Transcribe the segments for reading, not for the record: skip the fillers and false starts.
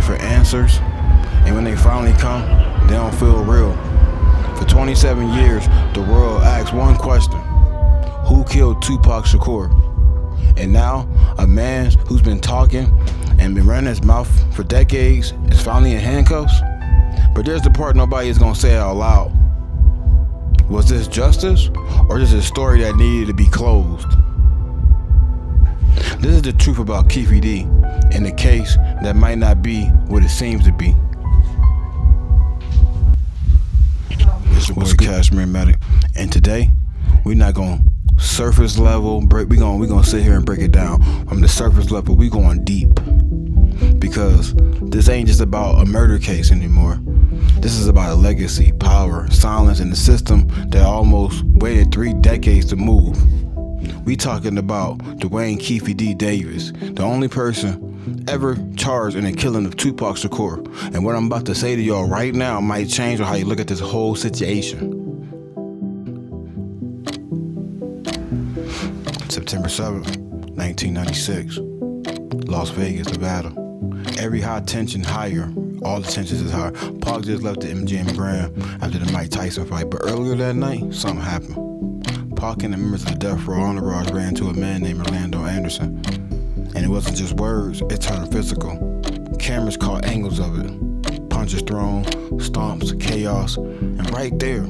wait for answers, and when they finally come, they don't feel real. For 27 years, the world asked one question: who killed Tupac Shakur? And now, a man who's been talking and been running his mouth for decades is finally in handcuffs. But there's the part nobody is gonna say out loud. Was this justice, or just a story that needed to be closed? This is the truth about Keefe D, in a case that might not be what it seems to be. It's your boy Kashmir Mattick, and today we're not gonna surface level break. We gonna sit here and break it down from the surface level. We going deep, because this ain't just about a murder case anymore. This is about a legacy, power, silence, and a system that almost waited 3 decades to move. We talking about Duane Keefe D. Davis, the only person ever charged in the killing of Tupac Shakur. And what I'm about to say to y'all right now might change how you look at this whole situation. September 7th, 1996, Las Vegas, Nevada. Every high tension higher. All the tensions is higher. Pac just left the MGM Grand after the Mike Tyson fight, but earlier that night, something happened. Pac and the members of the Death Row entourage ran into a man named Orlando Anderson. And it wasn't just words, it turned physical. Cameras caught angles of it. Punches thrown, stomps, chaos, and right there,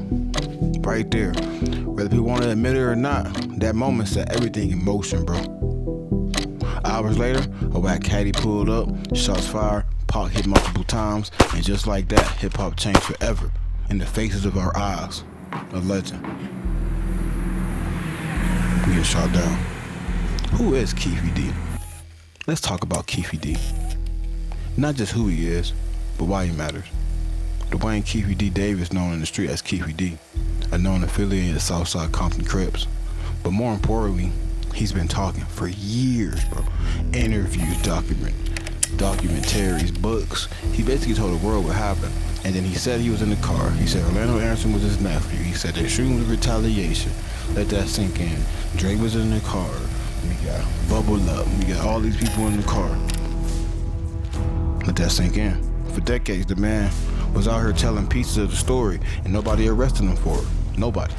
whether people want to admit it or not, that moment set everything in motion, bro. Hours later, a whack caddy pulled up, shots fired, Pac hit multiple times, and just like that, hip-hop changed forever in the faces of our eyes. A legend. We get shot down. Who is Keefe D? Let's talk about Keefe D. Not just who he is, but why he matters. Duane Keefe D. Davis, known in the street as Keefe D, a known affiliate of Southside Compton Crips. But more importantly, he's been talking for years, bro. Interviews, documentaries, books. He basically told the world what happened. And then he said he was in the car. He said Orlando Anderson was his nephew. He said they're shooting with retaliation. Let that sink in. Drake was in the car. We got Bubble Up. We got all these people in the car. Let that sink in. For decades, the man was out here telling pieces of the story, and nobody arrested him for it. Nobody.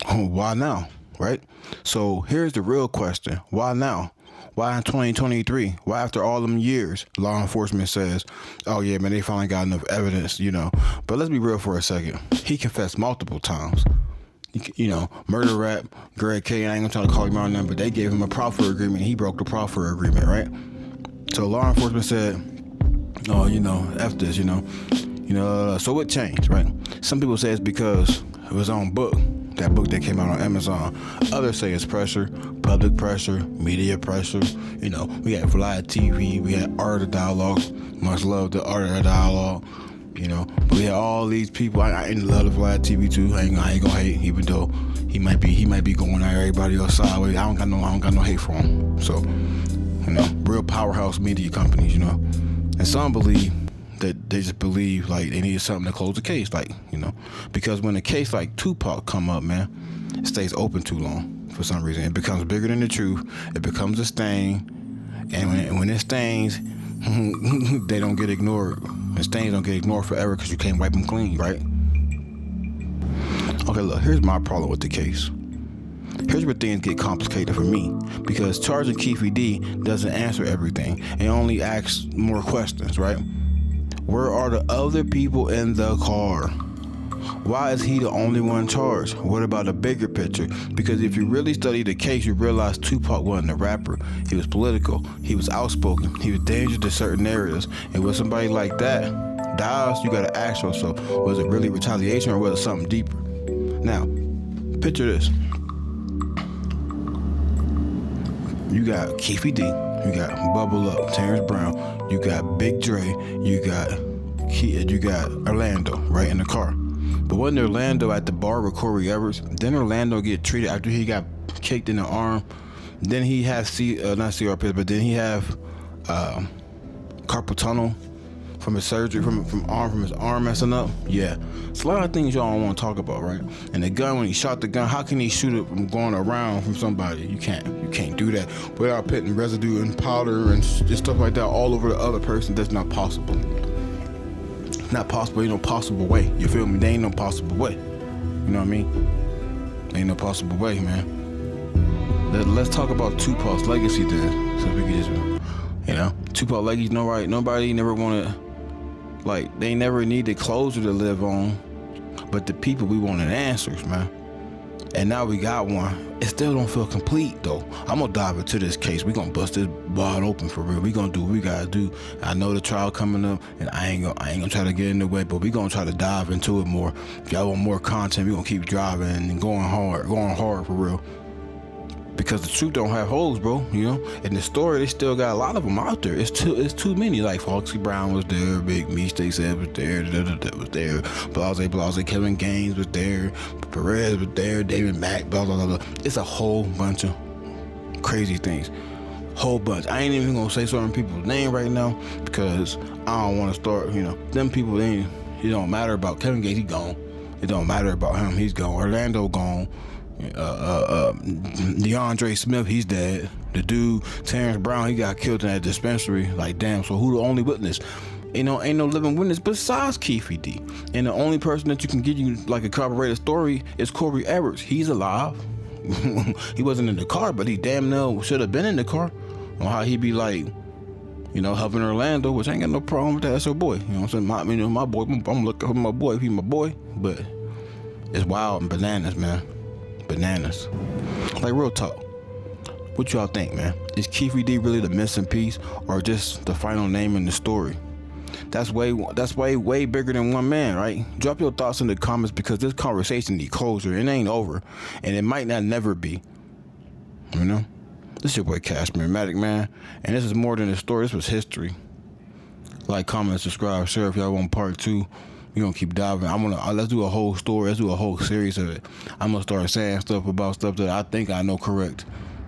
Why now? Right? So here's the real question. Why now? Why in 2023? Why after all them years, law enforcement says, oh yeah, man, they finally got enough evidence, But let's be real for a second. He confessed multiple times. Murder rap, Greg K, I ain't gonna try to call him out on them, but they gave him a proffer agreement. He broke the proffer agreement, right? So law enforcement said, oh, F this, so what changed, right? Some people say it's because of his own book. That book that came out on Amazon. Others say it's pressure, public pressure, media pressure. We had Vlad TV, we had Art of Dialogue, much love the Art of Dialogue. But we had all these people. I love the Vlad TV too. I ain't gonna hate, even though he might be going at everybody else sideways. I don't got no hate for him. So, real powerhouse media companies. And some believe that they just believe like they needed something to close the case, because when a case like Tupac come up, man, it stays open too long for some reason. It becomes bigger than the truth. It becomes a stain, and when it stains, they don't get ignored. The stains don't get ignored forever because you can't wipe them clean, right? Okay, look, here's my problem with the case. Here's where things get complicated for me, because charging Keefe D doesn't answer everything. It only asks more questions, right? Where are the other people in the car? Why is he the only one charged? What about the bigger picture? Because if you really study the case, you realize Tupac wasn't a rapper. He was political. He was outspoken. He was dangerous to certain areas. And when somebody like that dies, you gotta ask yourself, was it really retaliation or was it something deeper? Now, picture this. You got Keefe D, you got Bubble Up, Terrence Brown, you got Big Dre, you got Orlando right in the car. But wasn't Orlando at the bar with Corey Evers? Then Orlando get treated after he got kicked in the arm. Then he has not CRP, but then he have carpal tunnel from his surgery, from his arm messing up. Yeah, it's a lot of things y'all don't want to talk about, right? And the gun, when he shot the gun, how can he shoot it from going around from somebody? You can't do that without putting residue and powder and just stuff like that all over the other person. That's not possible. It's not possible. Ain't no possible way. You feel me? There ain't no possible way. You know what I mean? Ain't no possible way, man. Let's talk about Tupac's legacy then, so we can just, you know, Tupac legacy. Nobody never wanted, like, they never needed closure to live on, but the people, we wanted answers, man. And now we got one. It still don't feel complete though. I'm gonna dive into this case. We gonna bust this wide open for real. We gonna do what we gotta do. I know the trial coming up, and I ain't gonna try to get in the way, but we gonna try to dive into it more. If y'all want more content, we gonna keep driving and going hard for real. Because the truth don't have holes, bro, you know? And the story, they still got a lot of them out there. It's too many. Like, Foxy Brown was there, Big Meech, they said was there, was there, Blase, Kevin Gaines was there, Perez was there, David Mack, blah, blah, blah, blah. It's a whole bunch of crazy things. Whole bunch. I ain't even gonna say certain people's name right now because I don't want to start, you know, them people, it don't matter about Kevin Gaines, he gone. It don't matter about him, he's gone. Orlando gone. DeAndre Smith, he's dead. The dude Terrence Brown, he got killed in that dispensary. Like, damn, so who the only witness? Ain't no living witness besides Keefe D. And the only person that you can give you like a corroborated story is Corey Edwards. He's alive. He wasn't in the car, but he damn near should have been in the car. On how he be like, you know, helping Orlando, which I ain't got no problem with that. That's her boy. You know what I'm saying? My boy, I'm looking for my boy if he my boy. But it's wild and bananas, man. Bananas. Like, real talk, what y'all think, man? Is Keefe D really the missing piece, or just the final name in the story? That's way bigger than one man, right? Drop your thoughts in the comments, because this conversation needs closure. It ain't over, and it might not never be. You know, this is your boy Kashmir Mattick, man, and this is more than a story. This was history. Like, comment, subscribe, share if y'all want part 2. We gonna keep diving. Let's do a whole story. Let's do a whole series of it. I'm gonna start saying stuff about stuff that I think I know correct.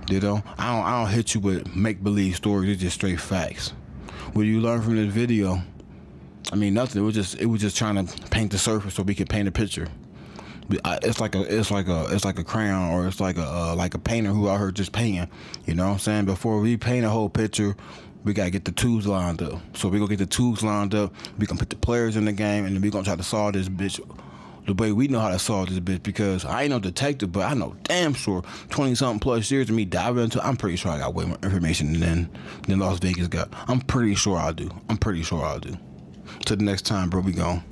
You know, I don't hit you with make believe stories. It's just straight facts. What you learn from this video? I mean, nothing. It was just trying to paint the surface so we could paint a picture. It's like a crayon, or it's like a painter who out here just painting. You know what I'm saying? Before we paint a whole picture, we gotta get the tools lined up. So we gonna get the tools lined up. We gonna put the players in the game, and then we gonna try to solve this bitch the way we know how to solve this bitch. Because I ain't no detective, but I know damn sure 20-something plus years of me diving into. I'm pretty sure I got way more information than Las Vegas got. I'm pretty sure I do. To the next time, bro. We gone.